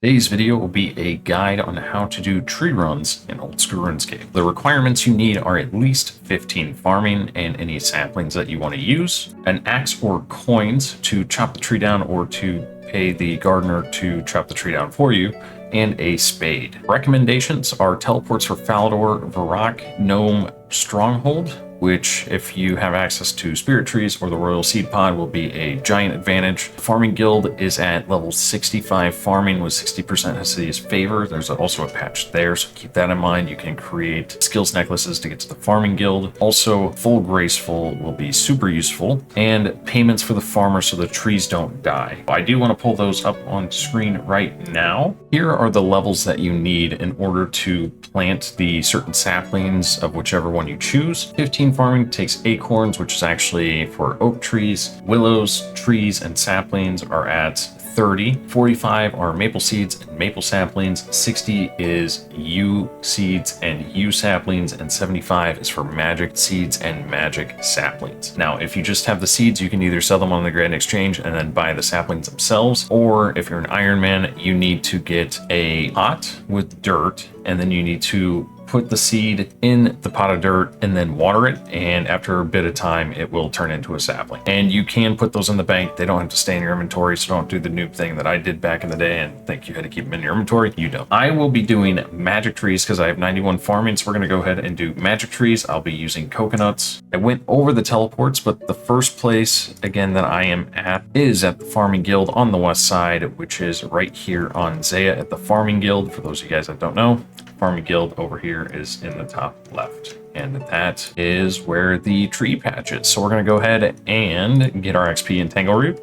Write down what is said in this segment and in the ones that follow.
Today's video will be a guide on how to do tree runs in old school RuneScape. The requirements you need are at least 15 farming and any saplings that you want to use, an axe or coins to chop the tree down or to pay the gardener to chop the tree down for you, and a spade. Recommendations are teleports for Falador, Varrock, Gnome, Stronghold, which if you have access to spirit trees or the royal seed pod will be a giant advantage. Farming guild is at level 65 farming with 60% Hasidi's favor. There's also a patch there, so keep that in mind. You can create skills necklaces to get to the farming guild. Also, full graceful will be super useful, and payments for the farmer so the trees don't die. I do want to pull those up on screen right now. Here are the levels that you need in order to plant the certain saplings of whichever one you choose. 15 farming takes acorns, which is actually for oak trees. Willows, trees, and saplings are at 30. 45 are maple seeds and maple saplings. 60 is yew seeds and yew saplings, and 75 is for magic seeds and magic saplings. Now, if you just have the seeds, you can either sell them on the Grand Exchange and then buy the saplings themselves, or if you're an Iron Man, you need to get a pot with dirt, and then you need to put the seed in the pot of dirt and then water it, and after a bit of time it will turn into a sapling. And you can put those in the bank. They don't have to stay in your inventory, so don't do the noob thing that I did back in the day and think you had to keep them in your inventory. You don't. I will be doing magic trees because I have 91 farming, so we're going to go ahead and do magic trees. I'll be using coconuts. I went over the teleports, but the first place again that I am at is at the farming guild on the west side, which is right here on Zaya at the farming guild. For those of you guys that don't know, farming guild over here is in the top left, and that is where the tree patch is. So we're going to go ahead and get our XP in Tangleroot.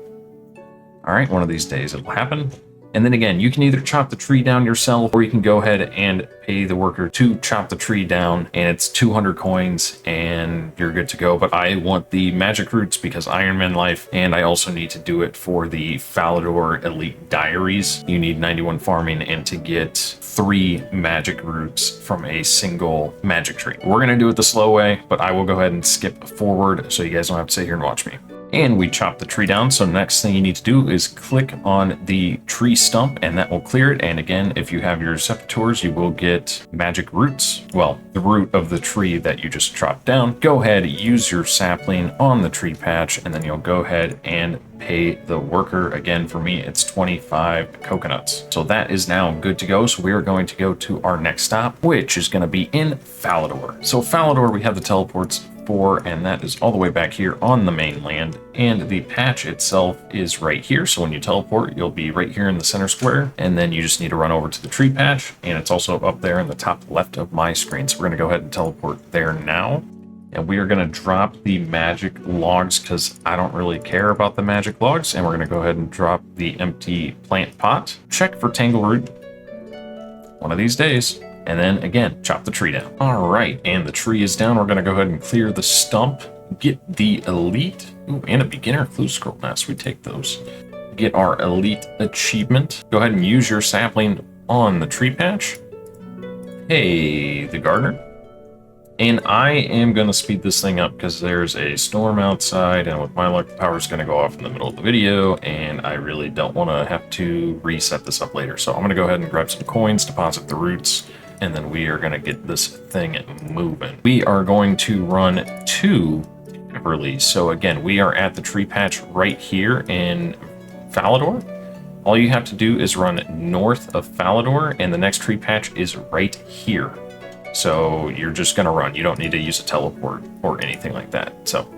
All right, one of these days it'll happen. And then again, you can either chop the tree down yourself, or you can go ahead and pay the worker to chop the tree down, and it's 200 coins and you're good to go. But I want the magic roots because Iron Man life, and I also need to do it for the Falador Elite Diaries. You need 91 farming and to get 3 magic roots from a single magic tree. We're gonna do it the slow way, but I will go ahead and skip forward so you guys don't have to sit here and watch me. And we chop the tree down. So next thing you need to do is click on the tree stump, and that will clear it. And again, if you have your receptors, you will get magic roots. Well, the root of the tree that you just chopped down. Go ahead, use your sapling on the tree patch, and then you'll go ahead and pay the worker. Again, for me, it's 25 coconuts. So that is now good to go. So we are going to go to our next stop, which is going to be in Falador. So Falador, we have the teleports for, and that is all the way back here on the mainland, and the patch itself is right here. So when you teleport, you'll be right here in the center square, and then you just need to run over to the tree patch, and it's also up there in the top left of my screen. So we're going to go ahead and teleport there now, and we are going to drop the magic logs because I don't really care about the magic logs, and we're going to go ahead and drop the empty plant pot. Check for Tangleroot one of these days. And then again, chop the tree down. All right, and the tree is down. We're gonna go ahead and clear the stump, get the elite, and a beginner clue scroll nest. We take those. Get our elite achievement. Go ahead and use your sapling on the tree patch. Hey, the gardener. And I am gonna speed this thing up because there's a storm outside, and with my luck, the power's gonna go off in the middle of the video, and I really don't wanna have to reset this up later. So I'm gonna go ahead and grab some coins, deposit the roots, and then we are going to get this thing moving. We are going to run to Taverley. So again, we are at the tree patch right here in Falador. All you have to do is run north of Falador, and the next tree patch is right here. So you're just going to run. You don't need to use a teleport or anything like that. So,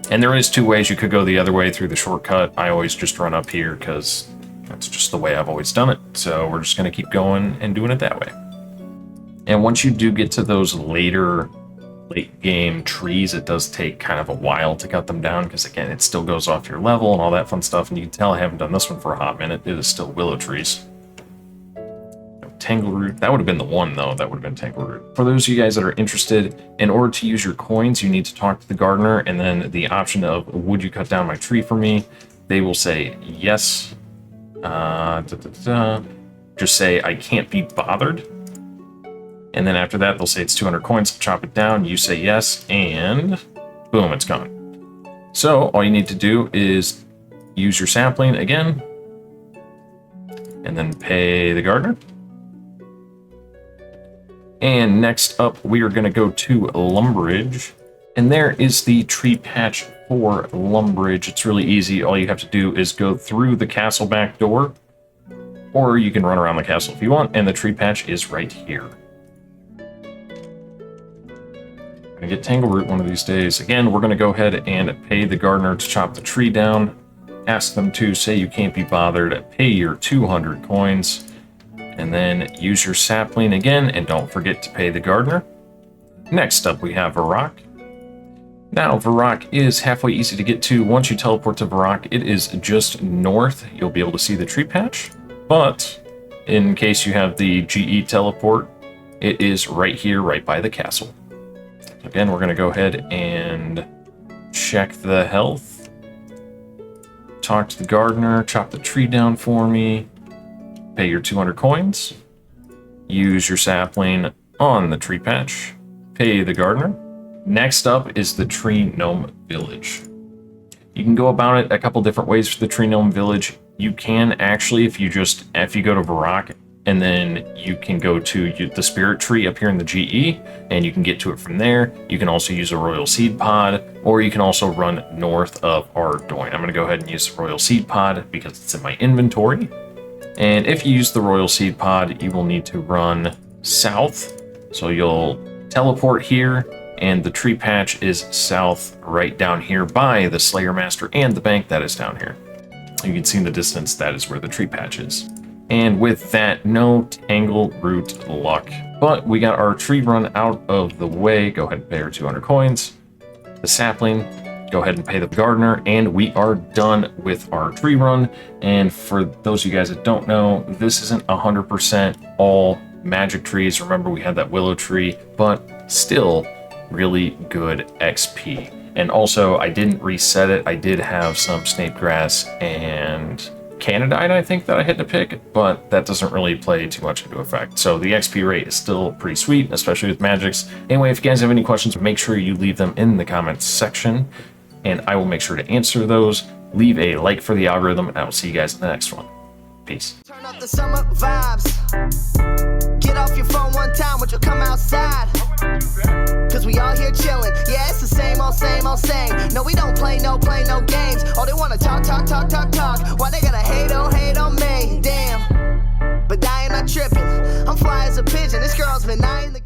and there is 2 ways. You could go the other way through the shortcut. I always just run up here because that's just the way I've always done it. So we're just going to keep going and doing it that way. And once you do get to those late game trees, it does take kind of a while to cut them down because again, it still goes off your level and all that fun stuff. And you can tell I haven't done this one for a hot minute. It is still willow trees. Tangleroot, that would have been the one though. That would have been Tangleroot. For those of you guys that are interested, in order to use your coins, you need to talk to the gardener, and then the option of would you cut down my tree for me? They will say yes. Just say I can't be bothered, and then after that they'll say it's 200 coins. Chop it down, you say yes, and boom, it's gone. So all you need to do is use your sapling again, and then pay the gardener. And next up, we are going to go to Lumbridge. And there is the tree patch for Lumbridge. It's really easy. All you have to do is go through the castle back door, or you can run around the castle if you want, and the tree patch is right here. I'm going to get Tangleroot one of these days. Again, we're going to go ahead and pay the gardener to chop the tree down. Ask them to say you can't be bothered. Pay your 200 coins. And then use your sapling again, and don't forget to pay the gardener. Next up, we have Varrock. Now, Varrock is halfway easy to get to. Once you teleport to Varrock, it is just north. You'll be able to see the tree patch. But in case you have the GE teleport, it is right here, right by the castle. Again, we're going to go ahead and check the health. Talk to the gardener, chop the tree down for me. Pay your 200 coins. Use your sapling on the tree patch. Pay the gardener. Next up is the Tree Gnome Village. You can go about it a couple different ways for the Tree Gnome Village. You can actually, if you go to Varrock, and then you can go to the Spirit Tree up here in the GE, and you can get to it from there. You can also use a Royal Seed Pod, or you can also run north of Ardoin. I'm going to go ahead and use the Royal Seed Pod because it's in my inventory. And if you use the Royal Seed Pod, you will need to run south. So you'll teleport here, and the tree patch is south right down here by the Slayer Master and the bank that is down here. You can see in the distance, that is where the tree patch is. And with that, no Tangleroot luck. But we got our tree run out of the way. Go ahead and pay our 200 coins. The sapling. Go ahead and pay the gardener, and we are done with our tree run. And for those of you guys that don't know, this isn't 100% all magic trees. Remember, we had that willow tree, but still really good XP. And also, I didn't reset it. I did have some snape grass and Canadite, I think, that I had to pick, but that doesn't really play too much into effect. So the XP rate is still pretty sweet, especially with magics. Anyway, if you guys have any questions, make sure you leave them in the comments section, and I will make sure to answer those. Leave a like for the algorithm, and I will see you guys in the next one. Peace. Turn up the summer vibes. Get off your phone one time, would you come outside? Cause we all here chilling. Yeah, it's the same old, same old, same. No, we don't play no games. Oh, they wanna talk. Why they gotta hate on me? Damn. But I ain't not tripping. I'm fly as a pigeon. This girl's been eyeing the